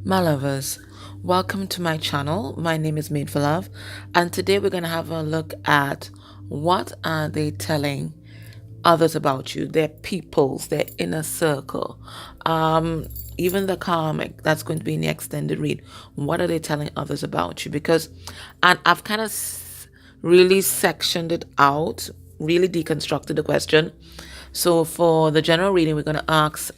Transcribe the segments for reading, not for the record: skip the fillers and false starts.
My lovers, welcome to my channel. My name is Made for Love, and today we're going to have a look at what are they telling others about you, their peoples, their inner circle, even the karmic. That's going to be in the extended read. What are they telling others about you? Because, and I've kind of really sectioned it out, really deconstructed the question. So for the general reading, we're going to ask,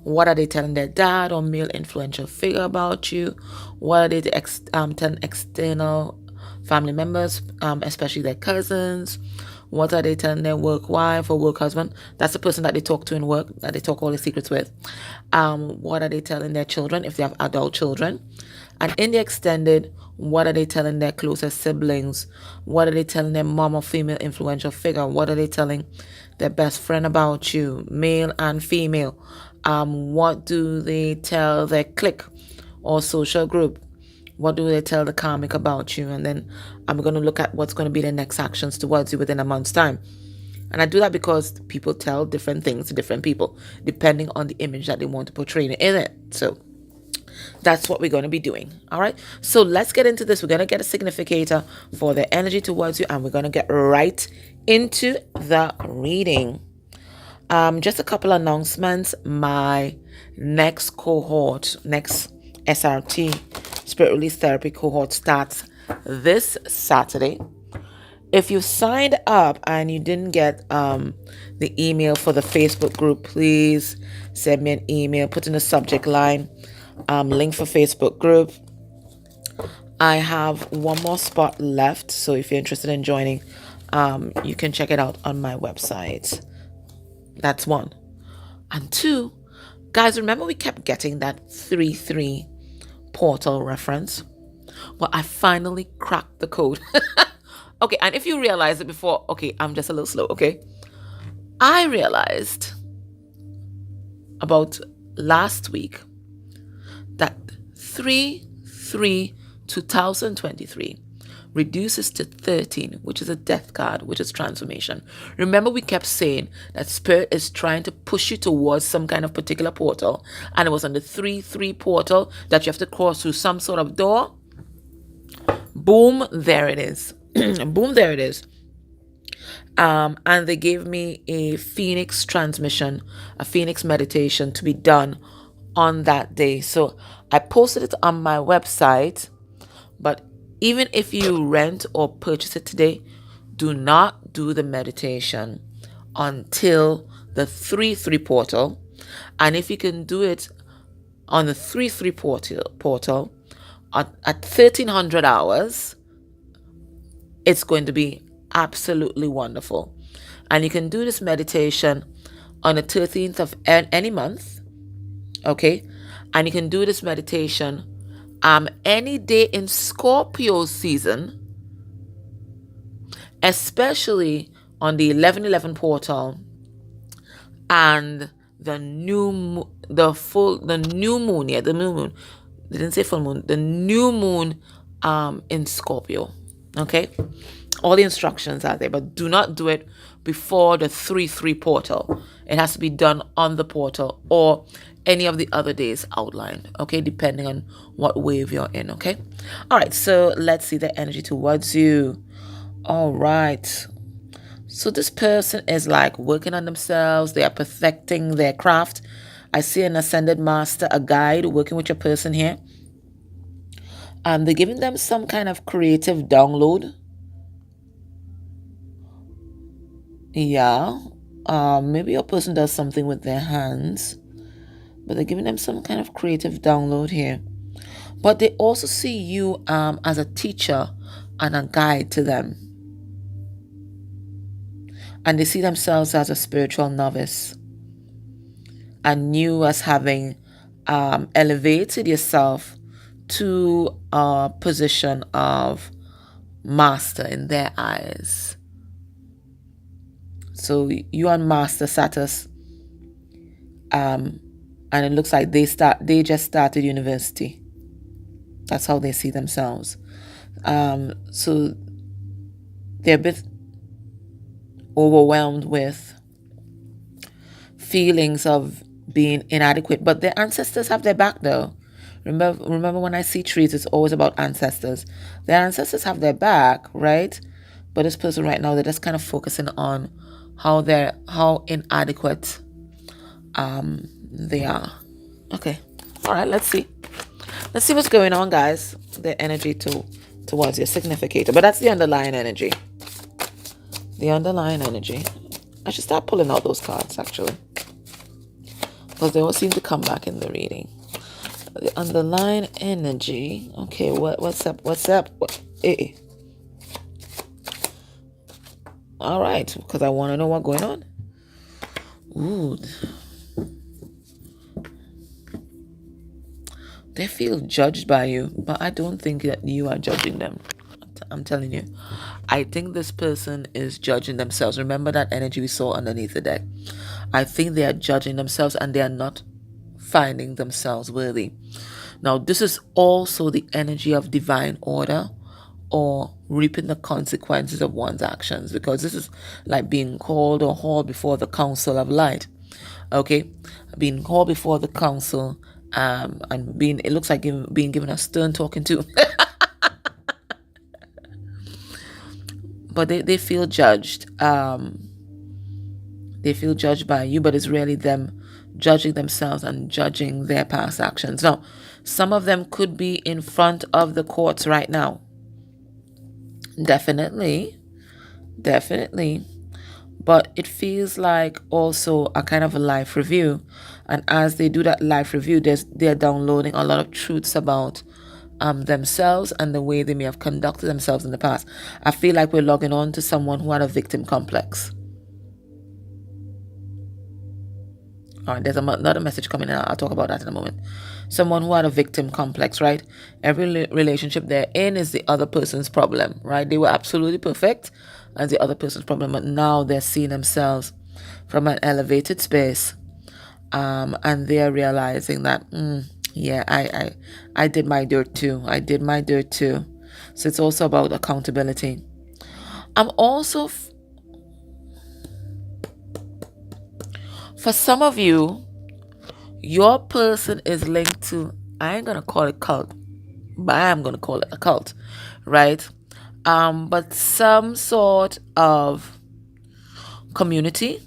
what are they telling their dad or male influential figure about you? What are they telling external family members, especially their cousins? What are they telling their work wife or work husband? That's the person that they talk to in work, that they talk all the secrets with. What are they telling their children if they have adult children? And in the extended, what are they telling their closest siblings? What are they telling their mom or female influential figure? What are they telling their best friend about you, male and female? What do they tell their clique or social group? What do they tell the karmic about you? And then I'm going to look at what's going to be the next actions towards you within a month's time. And I do that because people tell different things to different people, depending on the image that they want to portray in it. So that's what we're going to be doing. All right. So let's get into this. We're going to get a significator for the energy towards you, and we're going to get right into the reading. Just a couple announcements. My next cohort, next SRT, Spirit Release Therapy cohort, starts this Saturday. If you signed up and you didn't get the email for the Facebook group, please send me an email. Put in the subject line, link for Facebook group. I have one more spot left, so if you're interested in joining, you can check it out on my website. That's one. And two, guys, remember we kept getting that 3-3 portal reference? Well, I finally cracked the code. Okay, and if you realize it before, okay, I'm just a little slow, okay? I realized about last week that 3-3 2023 reduces to 13, which is a death card, which is transformation. Remember, we kept saying that Spirit is trying to push you towards some kind of particular portal, and it was on the 3-3 portal that you have to cross through some sort of door. Boom, there it is. Boom, there it is. And they gave me a Phoenix transmission, a Phoenix meditation to be done on that day. So I posted it on my website, but even if you rent or purchase it today, do not do the meditation until the 3-3 portal. And if you can do it on the 3-3 portal at 1300 hours, it's going to be absolutely wonderful. And you can do this meditation on the 13th of any month, okay? And you can do this meditation any day in Scorpio season, especially on the 11/11 portal and the new moon. They didn't say full moon. The new moon in Scorpio. Okay, all the instructions are there, but do not do it before the 3-3 portal. It has to be done on the portal or any of the other days outlined, okay, depending on what wave you're in. Okay, all right, so let's see the energy towards you. All right, so this person is like working on themselves. They are perfecting their craft. I see an ascended master, a guide working with your person here. They're giving them some kind of creative download. Yeah. Maybe your person does something with their hands, but they're giving them some kind of creative download here. But they also see you as a teacher and a guide to them. And they see themselves as a spiritual novice. And you as having elevated yourself to a position of master in their eyes. So you and Master Satus, and it looks like they just started university. That's how they see themselves. So they're a bit overwhelmed with feelings of being inadequate. But their ancestors have their back though. Remember when I see trees, it's always about ancestors. Their ancestors have their back, right? But this person right now, they're just kind of focusing on how inadequate they are. Okay. All right, let's see. Let's see what's going on, guys. The energy towards your significator. But that's the underlying energy. The underlying energy. I should start pulling out those cards, actually, because they all seem to come back in the reading. The underlying energy. Okay, what's up? All right, because I want to know what's going on. Ooh. They feel judged by you, but I don't think that you are judging them. I'm telling you. I think this person is judging themselves. Remember that energy we saw underneath the deck? I think they are judging themselves and they are not finding themselves worthy. Now, this is also the energy of divine order or reaping the consequences of one's actions, because this is like being called or hauled before the council of light. Okay, being called before the council, and it looks like being given a stern talking to. But they feel judged. They feel judged by you, but it's really them judging themselves and judging their past actions. Now, some of them could be in front of the courts right now. Definitely. But it feels like also a kind of a life review. And as they do that life review, they're downloading a lot of truths about themselves and the way they may have conducted themselves in the past. I feel like we're logging on to someone who had a victim complex. All right, there's another message coming in. I'll talk about that in a moment. Someone who had a victim complex, right? Every relationship they're in is the other person's problem, right? They were absolutely perfect as the other person's problem, but now they're seeing themselves from an elevated space, and they're realizing that, yeah, I did my dirt too. So it's also about accountability. I'm also for some of you, your person is linked to, I ain't gonna call it cult, but I am gonna call it a cult, right? But some sort of community,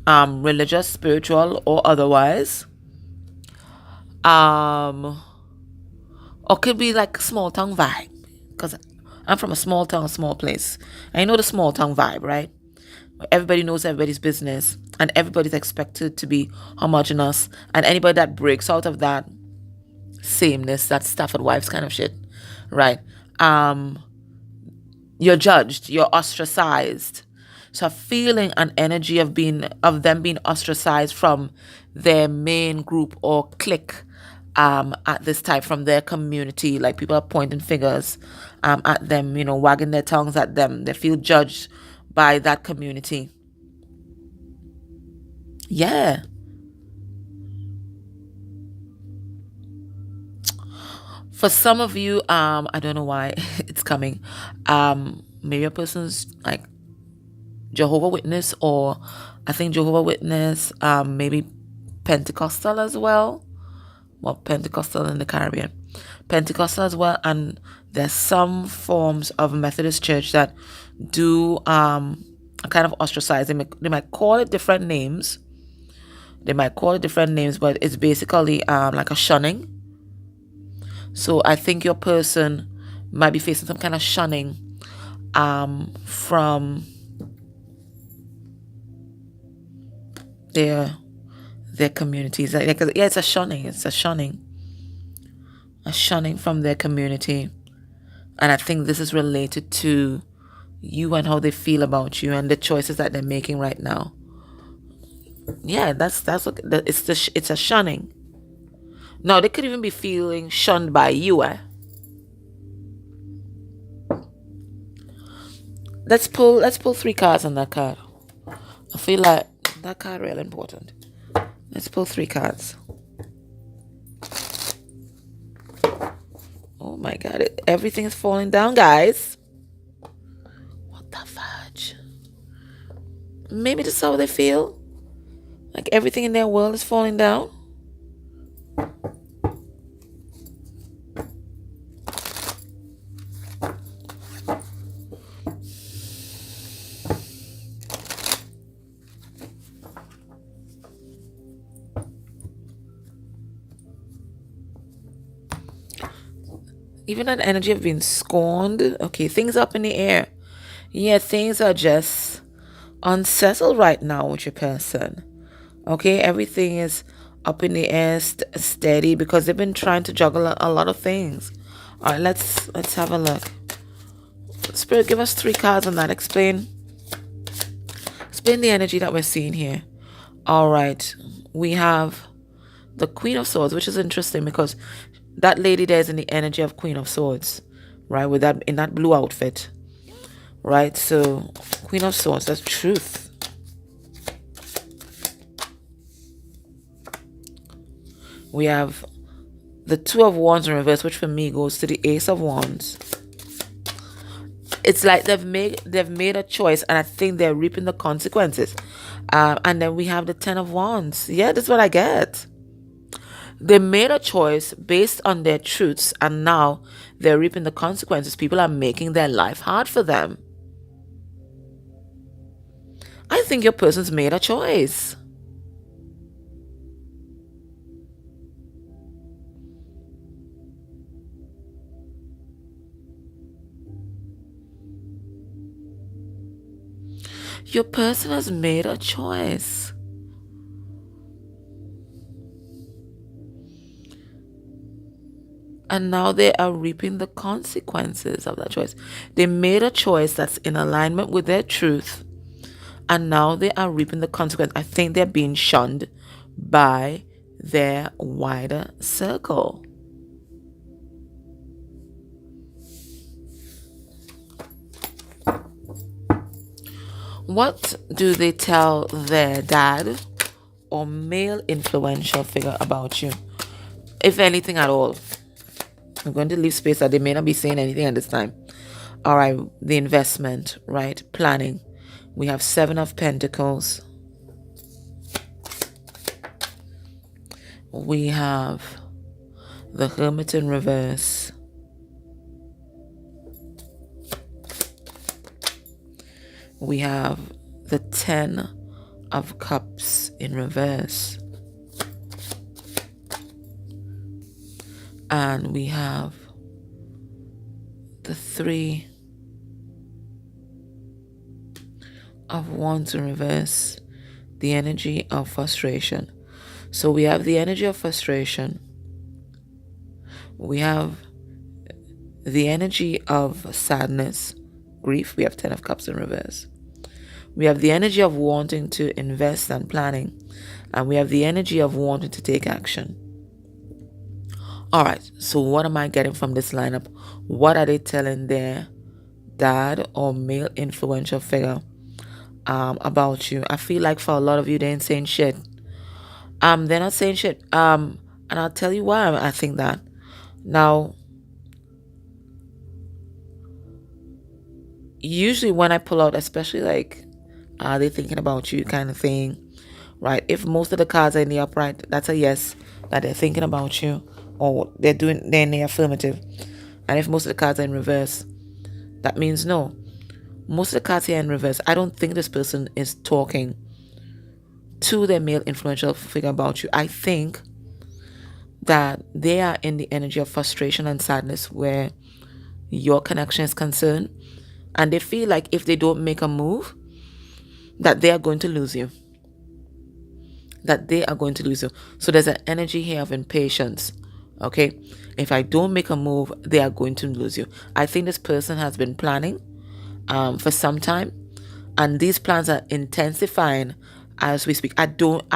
religious, spiritual, or otherwise, or could be like small town vibe, because I'm from a small town, small place. I know the small town vibe, right? Everybody knows everybody's business and everybody's expected to be homogenous, and anybody that breaks out of that sameness, that Stafford Wives kind of shit, right? You're judged, you're ostracized. So feeling an energy of them being ostracized from their main group or clique at this time, from their community. Like people are pointing fingers at them, wagging their tongues at them. They feel judged by that community. Yeah. For some of you, I don't know why it's coming. Maybe a person's like Jehovah Witness, or I think Jehovah Witness, maybe Pentecostal as well. Well, Pentecostal in the Caribbean. Pentecostal as well, and there's some forms of Methodist church that do kind of ostracize. They might call it different names. But it's basically like a shunning. So I think your person might be facing some kind of shunning from their communities. It's a shunning. A shunning from their community. And I think this is related to you and how they feel about you and the choices that they're making right now. Yeah, that's what it's a shunning. No, they could even be feeling shunned by you. Let's pull 3 cards on that card. I feel like that card really important. Let's pull 3 cards. Oh my God, everything is falling down, guys. What the fudge? Maybe this is how they feel. Like everything in their world is falling down. Even that energy of being scorned. Okay, things up in the air. Yeah, things are just unsettled right now with your person. Okay, everything is up in the air, steady, because they've been trying to juggle a lot of things. All right, let's have a look. Spirit, give us 3 cards on that. Explain the energy that we're seeing here. All right, we have the Queen of Swords, which is interesting because that lady there is in the energy of Queen of Swords, right? With that, in that blue outfit, right? So Queen of Swords, that's truth. We have the Two of Wands in reverse, which for me goes to the Ace of Wands. It's like they've made a choice, and I think they're reaping the consequences. And then we have the Ten of Wands. Yeah, that's what I get. They made a choice based on their truths, and now they're reaping the consequences. People are making their life hard for them. I think your person's made a choice. Your person has made a choice. And now they are reaping the consequences of that choice. They made a choice that's in alignment with their truth. And now they are reaping the consequence. I think they're being shunned by their wider circle. What do they tell their dad or male influential figure about you? If anything at all. I'm going to leave space that they may not be saying anything at this time. All right, the investment, right? Planning. We have 7 of Pentacles. We have the Hermit in reverse. We have the 10 of Cups in reverse. And we have the 3 of Wands in reverse, the energy of frustration. So we have the energy of frustration. We have the energy of sadness, grief. We have 10 of Cups in reverse. We have the energy of wanting to invest and planning. And we have the energy of wanting to take action. All right, so what am I getting from this lineup? What are they telling their dad or male influential figure about you? I feel like for a lot of you, they ain't saying shit. They're not saying shit. And I'll tell you why I think that. Now, usually when I pull out, especially like, are they thinking about you kind of thing, right? If most of the cards are in the upright, that's a yes, that they're thinking about you. Or they're in the affirmative. And if most of the cards are in reverse, that means no. Most of the cards here in reverse, I don't think this person is talking to their male influential figure about you. I think that they are in the energy of frustration and sadness where your connection is concerned. And they feel like if they don't make a move, that they are going to lose you. So there's an energy here of impatience. Okay, if I don't make a move, they are going to lose you. I think this person has been planning for some time, and these plans are intensifying as we speak. I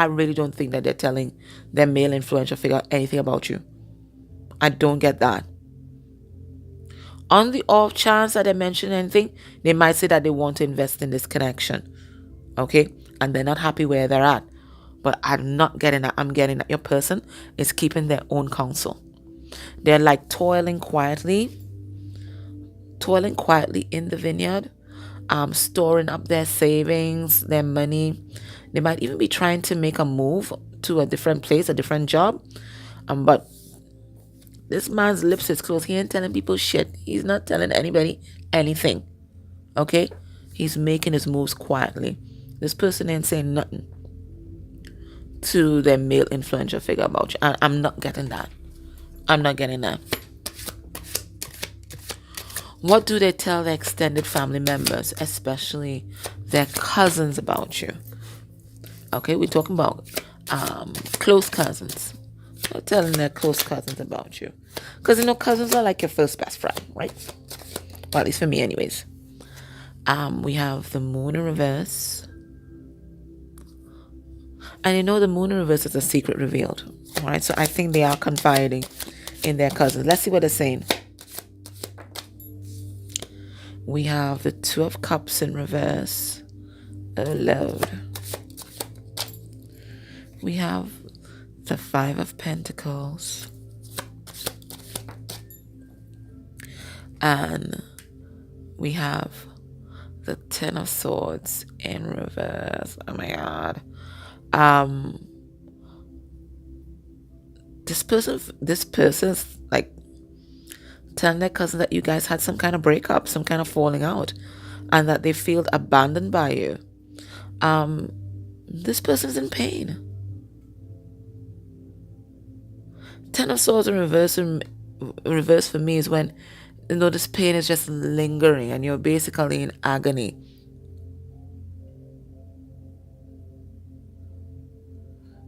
really don't think that they're telling their male influential figure anything about you. I don't get that. On the off chance that they mention anything, they might say that they want to invest in this connection. Okay, and they're not happy where they're at. But I'm not getting that. I'm getting that your person is keeping their own counsel. They're like toiling quietly in the vineyard, storing up their savings, their money. They might even be trying to make a move to a different place, a different job. But this man's lips is closed. He ain't telling people shit. He's not telling anybody anything. Okay? He's making his moves quietly. This person ain't saying nothing to their male influential figure about you. I'm not getting that. I'm not getting that. What do they tell their extended family members, especially their cousins, about you? Okay, we're talking about close cousins. They're telling their close cousins about you. Because, cousins are like your first best friend, right? Well, at least for me anyways. We have the moon in reverse. And the moon in reverse is a secret revealed. Alright, so I think they are confiding in their cousins. Let's see what they're saying. We have the 2 of Cups in reverse. Oh, Lord. We have the 5 of Pentacles. And we have the 10 of Swords in reverse. Oh my God. This person's like telling their cousin that you guys had some kind of breakup, some kind of falling out, and that they feel abandoned by you. This person's in pain. 10 of Swords in reverse for me is when this pain is just lingering and you're basically in agony.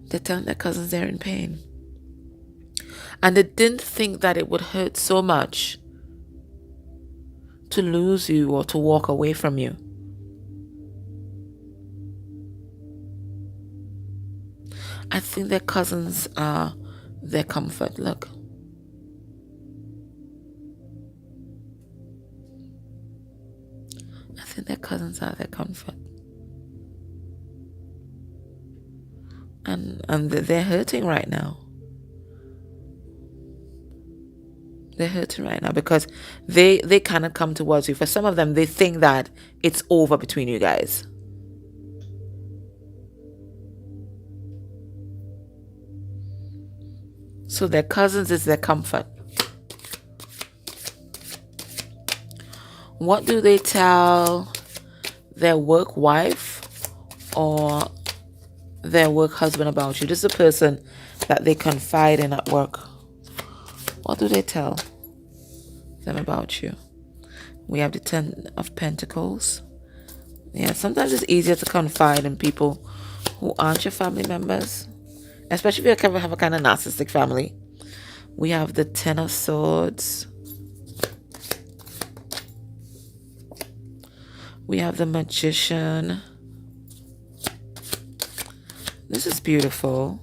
They're telling their cousins they're in pain. And they didn't think that it would hurt so much to lose you or to walk away from you. I think their cousins are their comfort. Look. I think their cousins are their comfort. And they're hurting right now. They're hurting right now because they cannot come towards you. For some of them, they think that it's over between you guys. So their cousins is their comfort. What do they tell their work wife or their work husband about you? This is a person that they confide in at work. What do they tell them about you? We have the 10 of Pentacles. Yeah, sometimes it's easier to confide in people who aren't your family members, especially if you have a kind of narcissistic family. We have the 10 of Swords. We have the Magician. This is beautiful.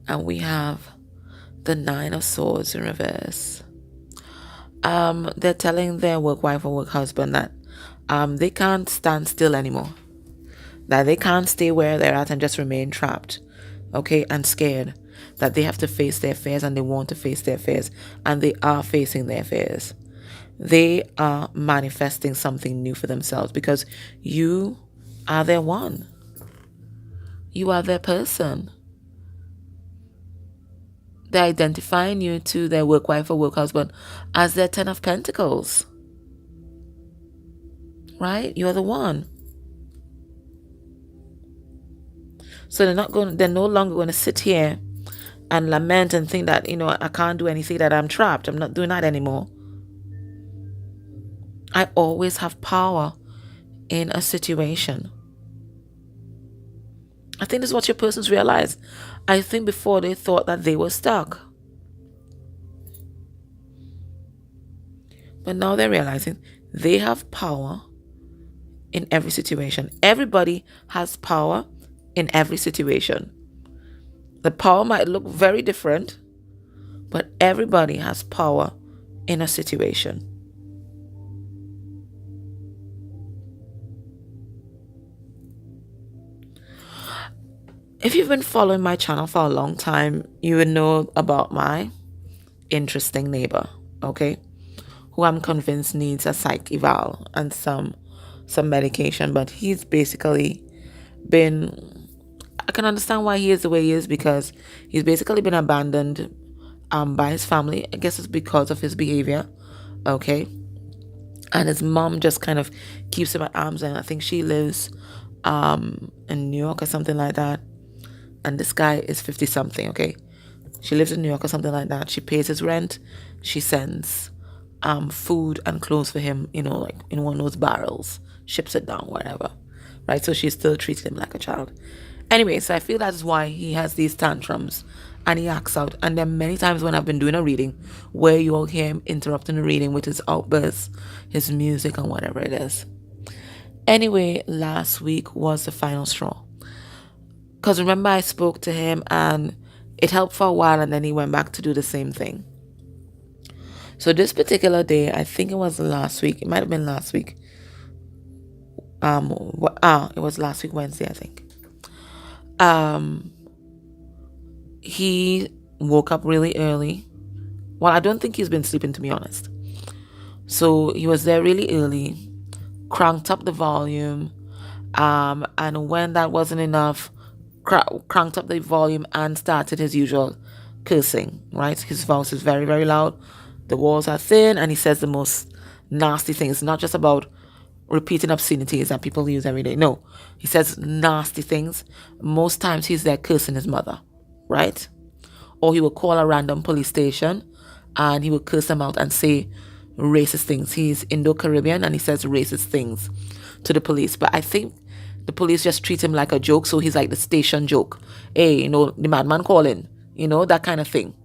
And we have the 9 of Swords in reverse. They're telling their work wife or work husband that they can't stand still anymore. That they can't stay where they're at and just remain trapped. Okay, and scared. That they have to face their fears and they want to face their fears. And they are facing their fears. They are manifesting something new for themselves because you are their one. You are their person. They're identifying you to their work wife or work husband as their 10 of Pentacles. Right? You're the one. So they're no longer going to sit here and lament and think that, I can't do anything, that I'm trapped. I'm not doing that anymore. I always have power in a situation. I think this is what your persons realize. I think before they thought that they were stuck. But now they're realizing they have power in every situation. Everybody has power in every situation. The power might look very different, but everybody has power in a situation. If you've been following my channel for a long time, you would know about my interesting neighbor, okay? Who I'm convinced needs a psych eval and some some medication, but he's basically been, I can understand why he is the way he is, because he's basically been abandoned by his family. I guess it's because of his behavior. Okay. And his mom just kind of keeps him at arm's length. I think she lives in New York or something like that. And this guy is 50 something, okay? She lives in New York or something like that. She pays his rent. She sends food and clothes for him, like in one of those barrels, ships it down, whatever. Right? So she still treats him like a child. Anyway, so I feel that's why he has these tantrums and he acts out. And then many times when I've been doing a reading where you all hear him interrupting the reading with his outbursts, his music, and whatever it is. Anyway, last week was the final straw. Because remember, I spoke to him and it helped for a while, and then he went back to do the same thing. So this particular day, I think it was last week. It might have been last week. It was last week Wednesday, I think. He woke up really early. Well, I don't think he's been sleeping, to be honest. So he was there really early, cranked up the volume, and when that wasn't enough, cranked up the volume and started his usual cursing, right? His voice is very, very loud. The walls are thin, and he says the most nasty things, not just about repeating obscenities that people use every day. No, he says nasty things. Most times he's there cursing his mother, right? Or he will call a random police station and he will curse them out and say racist things. He's Indo-Caribbean and he says racist things to the police. But I think the police just treat him like a joke. So he's like the station joke. Hey, the madman calling, that kind of thing.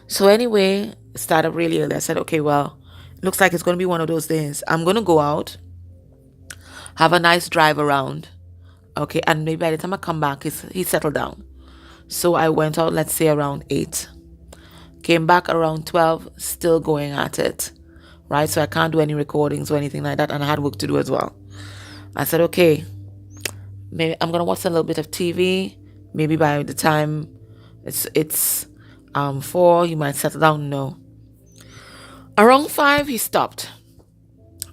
So anyway, it started really early. I said, okay, well, it looks like it's going to be one of those days. I'm going to go out, have a nice drive around. Okay, and maybe by the time I come back, he's settled down. So I went out, let's say around 8. Came back around 12, still going at it. Right? So I can't do any recordings or anything like that. And I had work to do as well. I said, okay, maybe I'm going to watch a little bit of TV. Maybe by the time it's 4, he might settle down. No. Around 5, he stopped.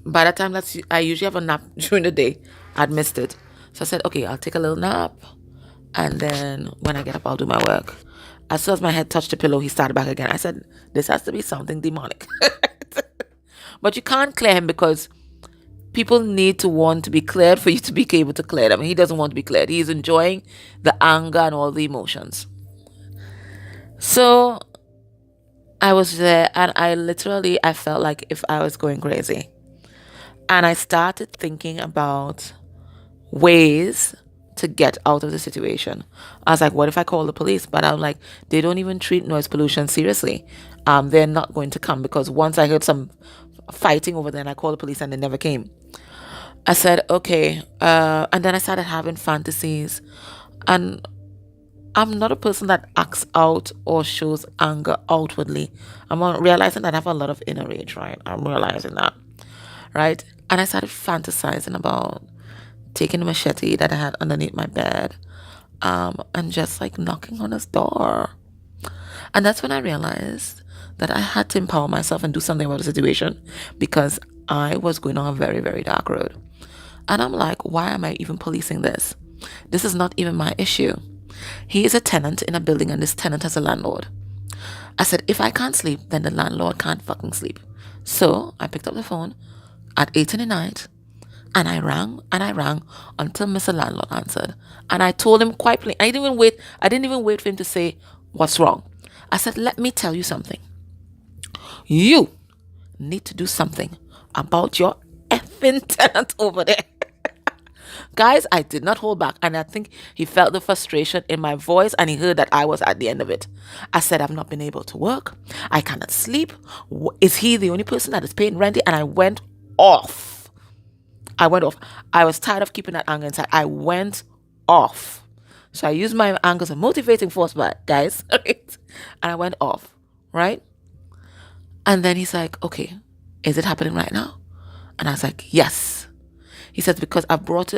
By that time, I usually have a nap during the day. I'd missed it. So I said, okay, I'll take a little nap. And then when I get up, I'll do my work. As soon as my head touched the pillow, he started back again. I said, this has to be something demonic. But you can't clear him because people need to want to be cleared for you to be able to clear them. He doesn't want to be cleared. He's enjoying the anger and all the emotions. So I was there and I felt like if I was going crazy. And I started thinking about ways to get out of the situation. I was like, what if I call the police? But I'm like, they don't even treat noise pollution seriously. They're not going to come because once I heard some fighting over there and I called the police and they never came. I said, okay. And then I started having fantasies. And I'm not a person that acts out or shows anger outwardly. I'm realizing that I have a lot of inner rage, right? I'm realizing that, right? And I started fantasizing about taking the machete that I had underneath my bed and just like knocking on his door. And that's when I realized that I had to empower myself and do something about the situation because I was going on a very, very dark road. And I'm like, why am I even policing this? This is not even my issue. He is a tenant in a building and this tenant has a landlord. I said, if I can't sleep, then the landlord can't fucking sleep. So I picked up the phone at 8 in the night and I rang until Mr. Landlord answered. And I told him quite plain. I didn't even wait for him to say, what's wrong? I said, let me tell you something. You need to do something about your effing tenant over there. Guys, I did not hold back. And I think he felt the frustration in my voice and he heard that I was at the end of it. I said, I've not been able to work. I cannot sleep. Is he the only person that is paying rent? And I went off. I was tired of keeping that anger inside. I went off. So I used my anger as a motivating force, guys. Right? And I went off. Right? And then he's like, okay, is it happening right now? And I was like, yes. He says, because I've broached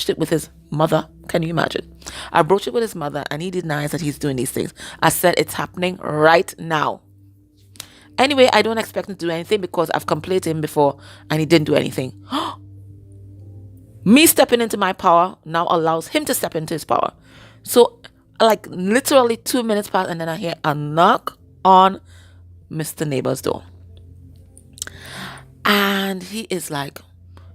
it with his mother. Can you imagine? I broached it with his mother and he denies that he's doing these things. I said, it's happening right now. Anyway, I don't expect him to do anything because I've complained to him before and he didn't do anything. Me stepping into my power now allows him to step into his power. So, like, literally 2 minutes pass, and then I hear a knock on Mr. Neighbor's door. And he is like,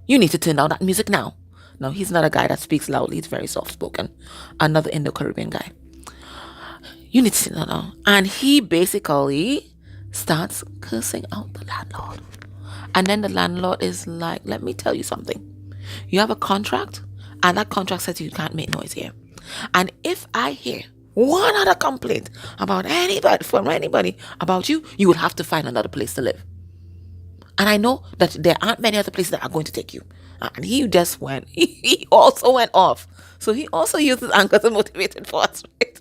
you need to turn down that music now. Now, he's not a guy that speaks loudly. He's very soft-spoken. Another Indo-Caribbean guy. You need to turn that down. And he basically starts cursing out the landlord. And then the landlord is like, let me tell you something. You have a contract, and that contract says you can't make noise here. And if I hear one other complaint about anybody, from anybody about you, you will have to find another place to live. And I know that there aren't many other places that are going to take you. And he just went, he also went off. So he also uses anger to motivate and force, right?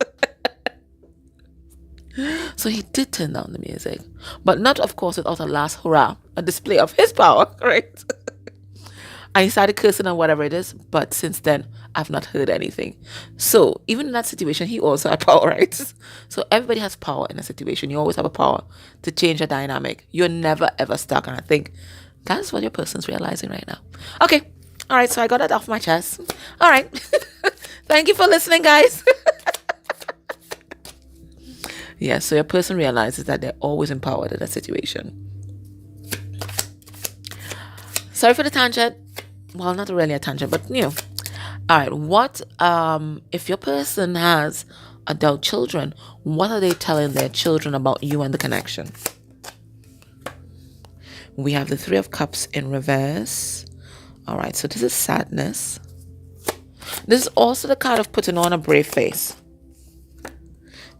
So he did turn down the music. But not, of course, without a last hurrah, a display of his power, right? And he started cursing and whatever it is. But since then, I've not heard anything. So even in that situation, he also had power, right? So everybody has power in a situation. You always have a power to change a dynamic. You're never, ever stuck. And I think that's what your person's realizing right now. Okay. All right. So I got that off my chest. All right. Thank you for listening, guys. Yeah. So your person realizes that they're always empowered in a situation. Sorry for the tangent. Well, not really a tangent, but all right, what if your person has adult children, what are they telling their children about you and the connection? We have the Three of Cups in reverse. All right, so this is sadness. This is also the card of putting on a brave face.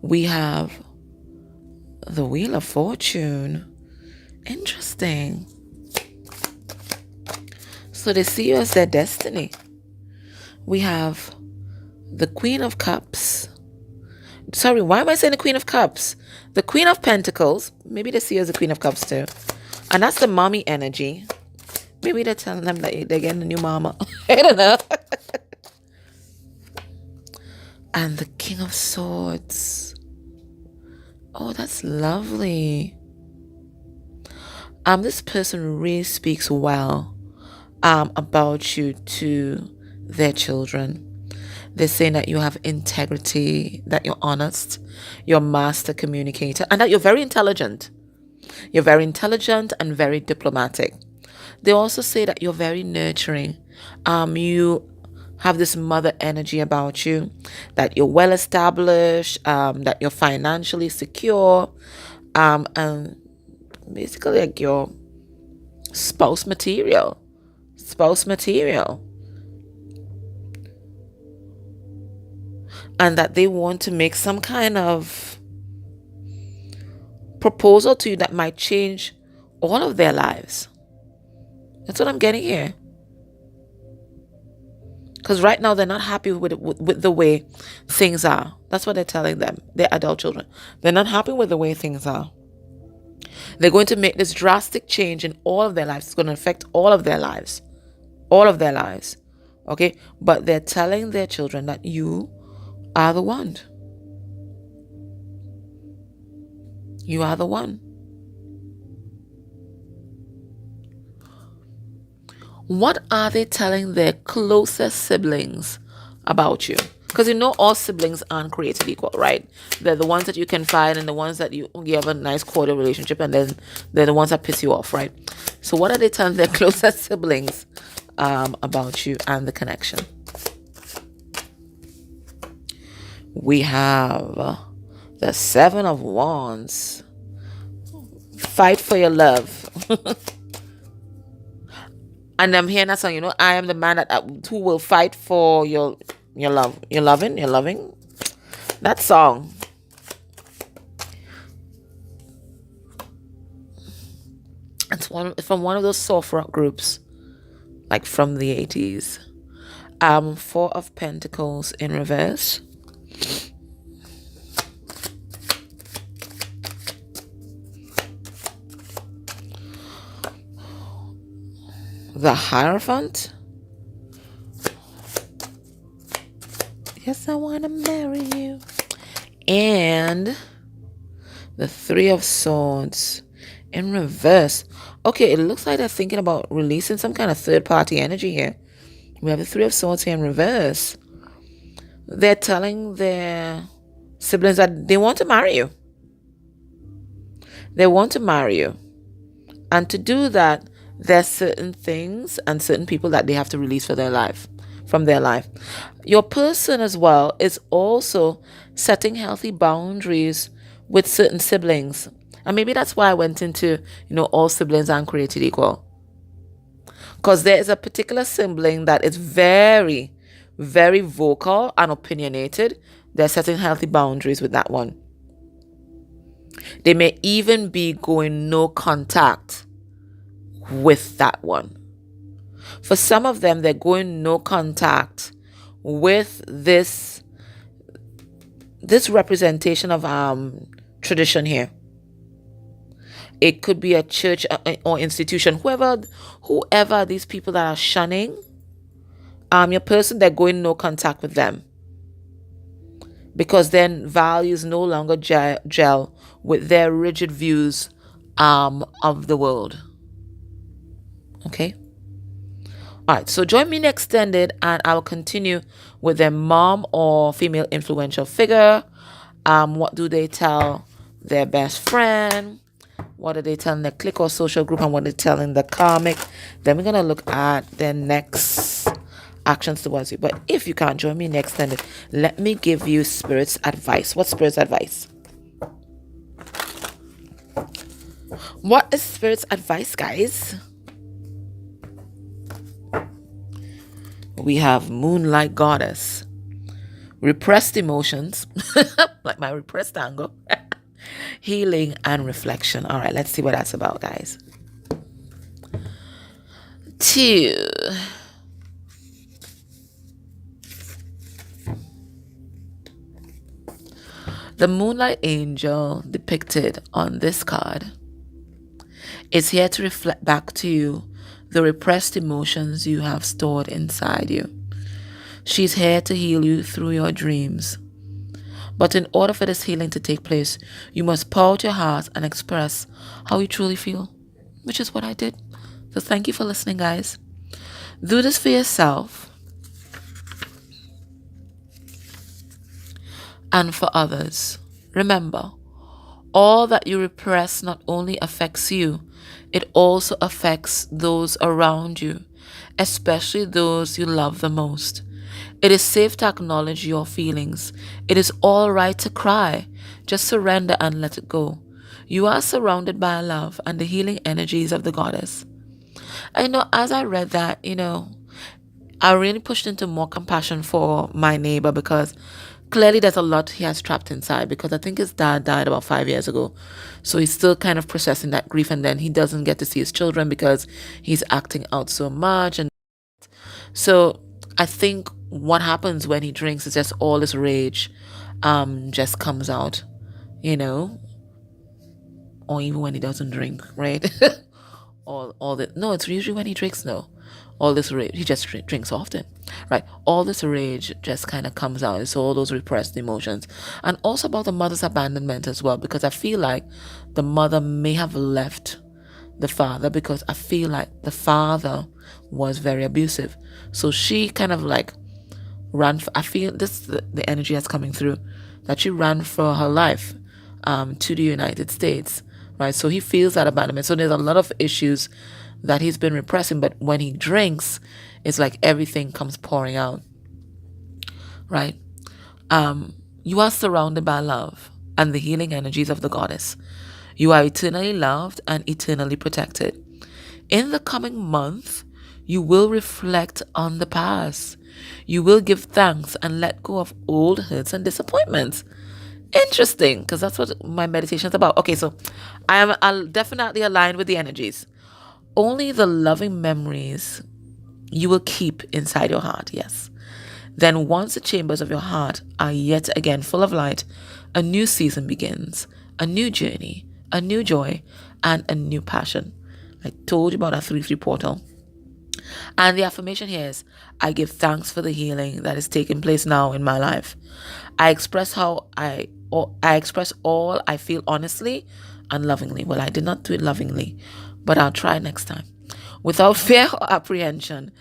We have the Wheel of Fortune. Interesting. So they see you as their destiny. We have the Queen of Cups. Sorry, why am I saying the Queen of Cups? The Queen of Pentacles. Maybe they see you as the Queen of Cups too. And that's the mommy energy. Maybe they're telling them that they're getting a new mama. I don't know. And the King of Swords. Oh, that's lovely. This person really speaks well about you to their children. They're saying that you have integrity, that you're honest, you're a master communicator, and that you're very intelligent. You're very intelligent and very diplomatic. They also say that you're very nurturing. You have this mother energy about you, that you're well established, that you're financially secure, and basically like your spouse material. And that they want to make some kind of proposal to you that might change all of their lives. That's what I'm getting here. Because right now they're not happy with the way things are. That's what they're telling them. They're adult children. They're not happy with the way things are. They're going to make this drastic change in all of their lives. It's going to affect all of their lives. All of their lives. Okay? But they're telling their children that you are the one. You are the one. What are they telling their closest siblings about you? Because all siblings aren't created equal, right? They're the ones that you can find and the ones that you have a nice cordial relationship, and then they're the ones that piss you off, right? So what are they telling their closest siblings about you and the connection? We have the Seven of Wands. Fight for your love. And I'm hearing that song, I am the man who will fight for your love. You're loving. That song. It's from one of those soft rock groups, like from the 80s. Four of Pentacles in reverse. The Hierophant. Yes, I want to marry you. And the Three of Swords in reverse. Okay, it looks like they're thinking about releasing some kind of third-party energy here. We have the Three of Swords here in reverse. They're telling their siblings that they want to marry you. They want to marry you. And to do that, there's certain things and certain people that they have to release from their life. Your person as well is also setting healthy boundaries with certain siblings. And maybe that's why I went into, all siblings aren't created equal. Because there is a particular sibling that is very, very vocal and opinionated. They're setting healthy boundaries with that one. They may even be going no contact with that one. For some of them, they're going no contact with this representation of tradition here. It could be a church or institution, whoever these people that are shunning, your person, they're going no contact with them. Because then values no longer gel with their rigid views of the world. Okay? Alright, so join me in Extended and I will continue with their mom or female influential figure. What do they tell their best friend? What are they telling their clique or social group? And what they're telling the karmic? Then we're going to look at their next actions towards you. But if you can't join me in Extended, let me give you Spirit's advice. What's Spirit's advice? What is Spirit's advice, guys? We have Moonlight Goddess. Repressed emotions. Like my repressed anger. Healing and reflection. All right, let's see what that's about, guys. 2. The Moonlight Angel depicted on this card is here to reflect back to you the repressed emotions you have stored inside you. She's here to heal you through your dreams. But in order for this healing to take place, you must pour out your heart and express how you truly feel, which is what I did. So thank you for listening, guys. Do this for yourself and for others. Remember, all that you repress not only affects you, it also affects those around you, especially those you love the most. It is safe to acknowledge your feelings. It is all right to cry. Just surrender and let it go. You are surrounded by love and the healing energies of the goddess. I know as I read that, I really pushed into more compassion for my neighbor because clearly there's a lot he has trapped inside, because I think his dad died about 5 years ago. So he's still kind of processing that grief, and then he doesn't get to see his children because he's acting out so much. And so I think what happens when he drinks is just all this rage just comes out, or even when he doesn't drink, right? No, it's usually when he drinks. No, all this rage, he just drinks often, right? All this rage just kind of comes out. It's all those repressed emotions. And also about the mother's abandonment as well, because I feel like the mother may have left the father, because I feel like the father was very abusive. So she kind of like I feel this the energy that's coming through, that she ran for her life to the United States, right? So he feels that abandonment. So there's a lot of issues that he's been repressing, but when he drinks, it's like everything comes pouring out, right? You are surrounded by love and the healing energies of the goddess. You are eternally loved and eternally protected. In the coming month, you will reflect on the past. You will give thanks and let go of old hurts and disappointments. Interesting, because that's what my meditation is about. Okay, so I'll definitely align with the energies. Only the loving memories you will keep inside your heart, yes. Then once the chambers of your heart are yet again full of light, a new season begins, a new journey, a new joy, and a new passion. I told you about that 3-3 portal. And the affirmation here is, I give thanks for the healing that is taking place now in my life. I express all I feel honestly and lovingly. Well, I did not do it lovingly, but I'll try next time. Without fear or apprehension,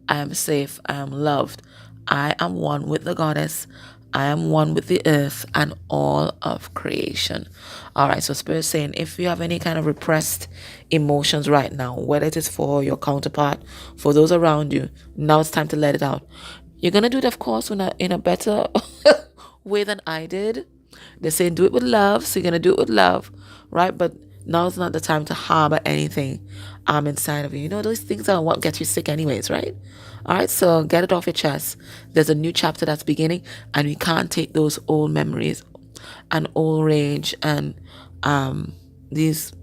I am safe. I am loved. I am one with the goddess. I am one with the earth and all of creation. All right, so Spirit is saying if you have any kind of repressed emotions right now, whether it is for your counterpart, for those around you, now it's time to let it out. You're going to do it, of course, in a better way than I did. They're saying do it with love, so you're going to do it with love, right? But now is not the time to harbor anything inside of you. You know, those things are what get you sick anyways, right? All right, so get it off your chest. There's a new chapter that's beginning, and we can't take those old memories and old rage and these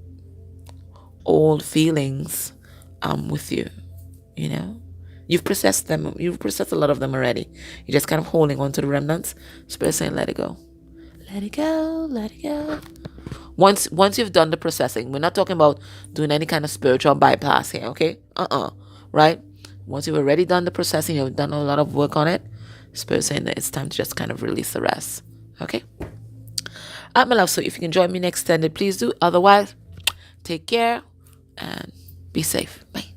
old feelings with you, you know. You've processed them. You've processed a lot of them already. You're just kind of holding on to the remnants. Spirit saying, let it go. Let it go. Let it go. Once you've done the processing, we're not talking about doing any kind of spiritual bypass here, okay? Right? Once you've already done the processing, you've done a lot of work on it, Spirit saying that it's time to just kind of release the rest. Okay? My love, so if you can join me next extended, please do. Otherwise, take care and be safe. Bye.